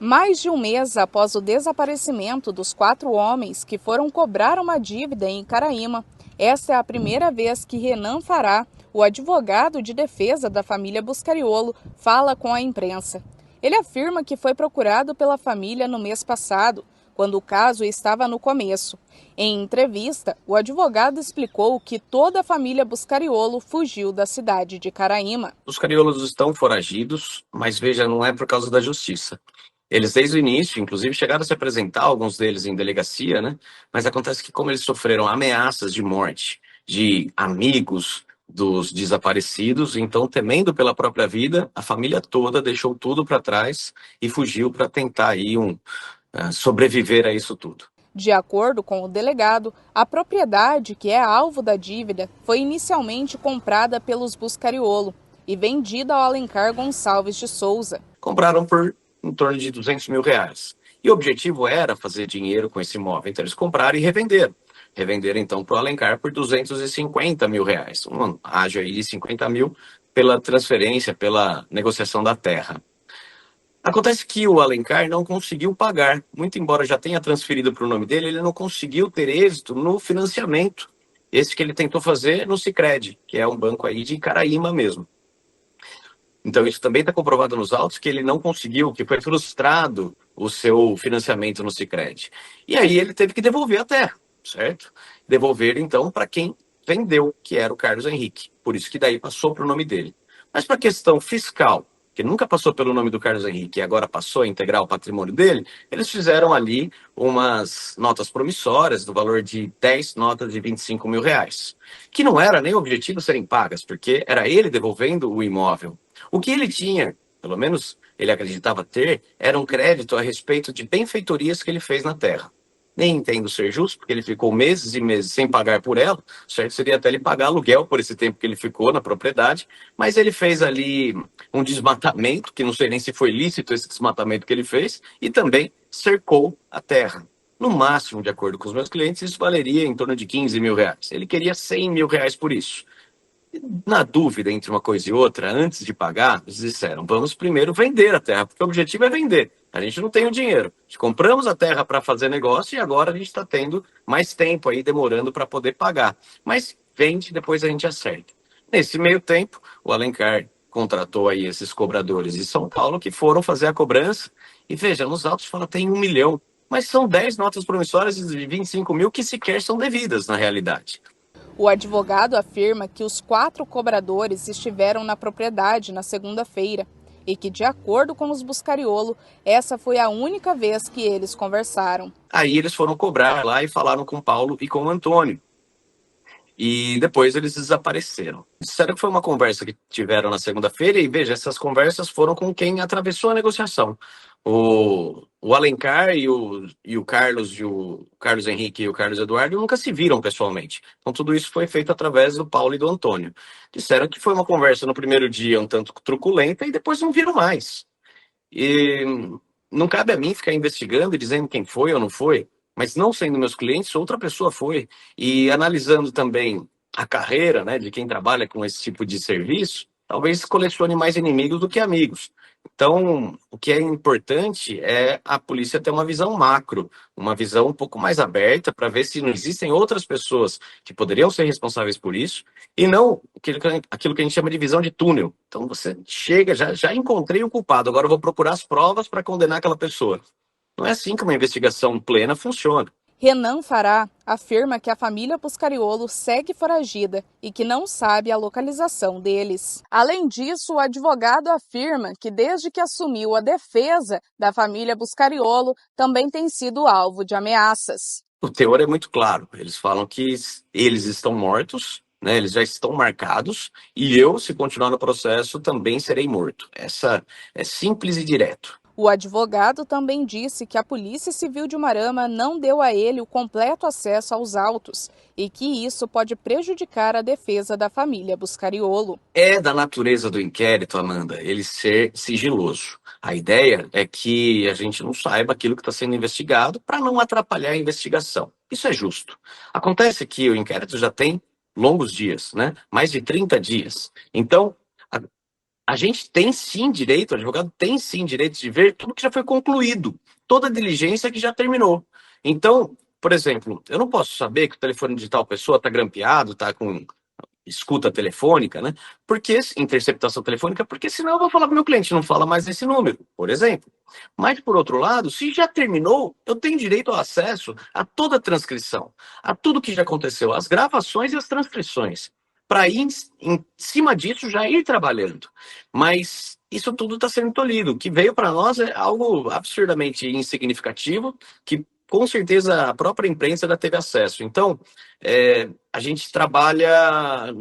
Mais de um mês após o desaparecimento dos 4 homens que foram cobrar uma dívida em Caraíma, esta é a primeira vez que Renan Fará, o advogado de defesa da família Buscariolo, fala com a imprensa. Ele afirma que foi procurado pela família no mês passado, quando o caso estava no começo. Em entrevista, o advogado explicou que toda a família Buscariolo fugiu da cidade de Caraíma. Os cariolos estão foragidos, mas veja, não é por causa da justiça. Eles, desde o início, inclusive, chegaram a se apresentar, alguns deles em delegacia, né? Mas acontece que, como eles sofreram ameaças de morte de amigos dos desaparecidos, então, temendo pela própria vida, a família toda deixou tudo para trás e fugiu para tentar aí sobreviver a isso tudo. De acordo com o delegado, a propriedade que é alvo da dívida foi inicialmente comprada pelos Buscariolo e vendida ao Alencar Gonçalves de Souza. Compraram por em torno de R$ 200 mil. E o objetivo era fazer dinheiro com esse imóvel. Então eles compraram e revenderam. Revenderam então para o Alencar por R$ 250 mil. Haja aí 50 mil pela transferência, pela negociação da terra. Acontece que o Alencar não conseguiu pagar. Muito embora já tenha transferido para o nome dele, ele não conseguiu ter êxito no financiamento. Esse que ele tentou fazer no Sicredi, que é um banco aí de Caraíma mesmo. Então, isso também está comprovado nos autos que ele não conseguiu, que foi frustrado o seu financiamento no Sicredi. E aí ele teve que devolver a terra, certo? Devolver, então, para quem vendeu, que era o Carlos Henrique. Por isso que daí passou para o nome dele. Mas para a questão fiscal, que nunca passou pelo nome do Carlos Henrique e agora passou a integrar o patrimônio dele, eles fizeram ali umas notas promissórias do valor de 10 notas de R$ 25 mil, que não era nem o objetivo serem pagas, porque era ele devolvendo o imóvel. O que ele tinha, pelo menos ele acreditava ter, era um crédito a respeito de benfeitorias que ele fez na terra. Nem entendo ser justo, porque ele ficou meses e meses sem pagar por ela, certo? Seria até ele pagar aluguel por esse tempo que ele ficou na propriedade, mas ele fez ali um desmatamento, que não sei nem se foi lícito esse desmatamento que ele fez, e também cercou a terra. No máximo, de acordo com os meus clientes, isso valeria em torno de R$ 15 mil. Ele queria R$ 100 mil por isso. Na dúvida entre uma coisa e outra, antes de pagar, eles disseram: vamos primeiro vender a terra, porque o objetivo é vender. A gente não tem o dinheiro. Compramos a terra para fazer negócio e agora a gente está tendo mais tempo aí, demorando para poder pagar. Mas vende, depois a gente acerta. Nesse meio tempo, o Alencar contratou aí esses cobradores de São Paulo que foram fazer a cobrança. E veja, nos autos fala tem 1 milhão, mas são 10 notas promissórias de 25 mil que sequer são devidas na realidade. O advogado afirma que os 4 cobradores estiveram na propriedade na segunda-feira e que, de acordo com os Buscariolo, essa foi a única vez que eles conversaram. Aí eles foram cobrar lá e falaram com o Paulo e com o Antônio. E depois eles desapareceram. Disseram que foi uma conversa que tiveram na segunda-feira e, veja, essas conversas foram com quem atravessou a negociação. O Alencar e o Carlos Henrique e o Carlos Eduardo nunca se viram pessoalmente. Então tudo isso foi feito através do Paulo e do Antônio. Disseram que foi uma conversa no primeiro dia um tanto truculenta e depois não viram mais. E não cabe a mim ficar investigando e dizendo quem foi ou não foi, mas não sendo meus clientes, outra pessoa foi. E analisando também a carreira, né, de quem trabalha com esse tipo de serviço, talvez colecione mais inimigos do que amigos. Então, o que é importante é a polícia ter uma visão macro, uma visão um pouco mais aberta para ver se não existem outras pessoas que poderiam ser responsáveis por isso e não aquilo que a gente chama de visão de túnel. Então, você chega, já encontrei o culpado, agora eu vou procurar as provas para condenar aquela pessoa. Não é assim que uma investigação plena funciona. Renan Fará afirma que a família Buscariolo segue foragida e que não sabe a localização deles. Além disso, o advogado afirma que desde que assumiu a defesa da família Buscariolo, também tem sido alvo de ameaças. O teor é muito claro. Eles falam que eles estão mortos, né? Eles já estão marcados, e eu, se continuar no processo, também serei morto. Essa é simples e direto. O advogado também disse que a Polícia Civil de Umarama não deu a ele o completo acesso aos autos e que isso pode prejudicar a defesa da família Buscariolo. É da natureza do inquérito, Amanda, ele ser sigiloso. A ideia é que a gente não saiba aquilo que está sendo investigado para não atrapalhar a investigação. Isso é justo. Acontece que o inquérito já tem longos dias, né? Mais de 30 dias. Então, a gente tem sim direito, o advogado tem sim direito de ver tudo que já foi concluído, toda a diligência que já terminou. Então, por exemplo, eu não posso saber que o telefone de tal pessoa está grampeado, está com escuta telefônica, né? Porque interceptação telefônica, porque senão eu vou falar para o meu cliente, não fala mais esse número, por exemplo. Mas, por outro lado, se já terminou, eu tenho direito ao acesso a toda a transcrição, a tudo que já aconteceu, as gravações e as transcrições, para ir em cima disso já ir trabalhando. Mas isso tudo está sendo tolhido. O que veio para nós é algo absurdamente insignificativo, que com certeza a própria imprensa já teve acesso. Então, a gente trabalha,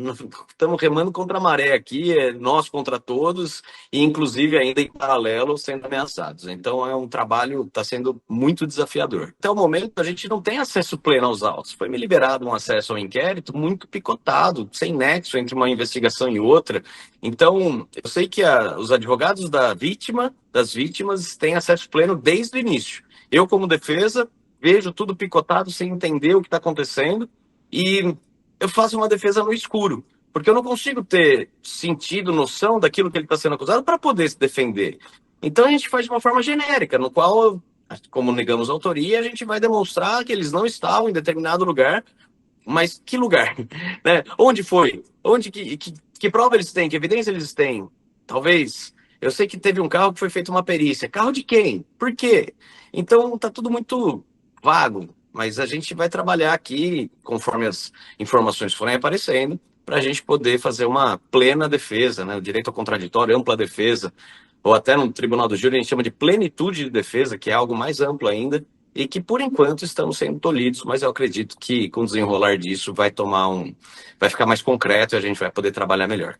estamos remando contra a maré aqui, nós contra todos, e inclusive ainda em paralelo sendo ameaçados. Então é um trabalho que está sendo muito desafiador. Até o momento a gente não tem acesso pleno aos autos. Foi me liberado um acesso ao inquérito muito picotado, sem nexo entre uma investigação e outra. Então, eu sei que os advogados das vítimas têm acesso pleno desde o início. Eu, como defesa, vejo tudo picotado sem entender o que está acontecendo e eu faço uma defesa no escuro, porque eu não consigo ter sentido, noção daquilo que ele está sendo acusado para poder se defender. Então a gente faz de uma forma genérica, no qual, como negamos a autoria, a gente vai demonstrar que eles não estavam em determinado lugar, mas que lugar? Né? Onde foi? Onde que prova eles têm? Que evidência eles têm? Talvez. Eu sei que teve um carro que foi feita uma perícia. Carro de quem? Por quê? Então tá tudo muito vago, mas a gente vai trabalhar aqui conforme as informações forem aparecendo para a gente poder fazer uma plena defesa, né? O direito ao contraditório, ampla defesa, ou até no Tribunal do Júri a gente chama de plenitude de defesa, que é algo mais amplo ainda, e que por enquanto estamos sendo tolhidos, mas eu acredito que com o desenrolar disso vai ficar mais concreto e a gente vai poder trabalhar melhor.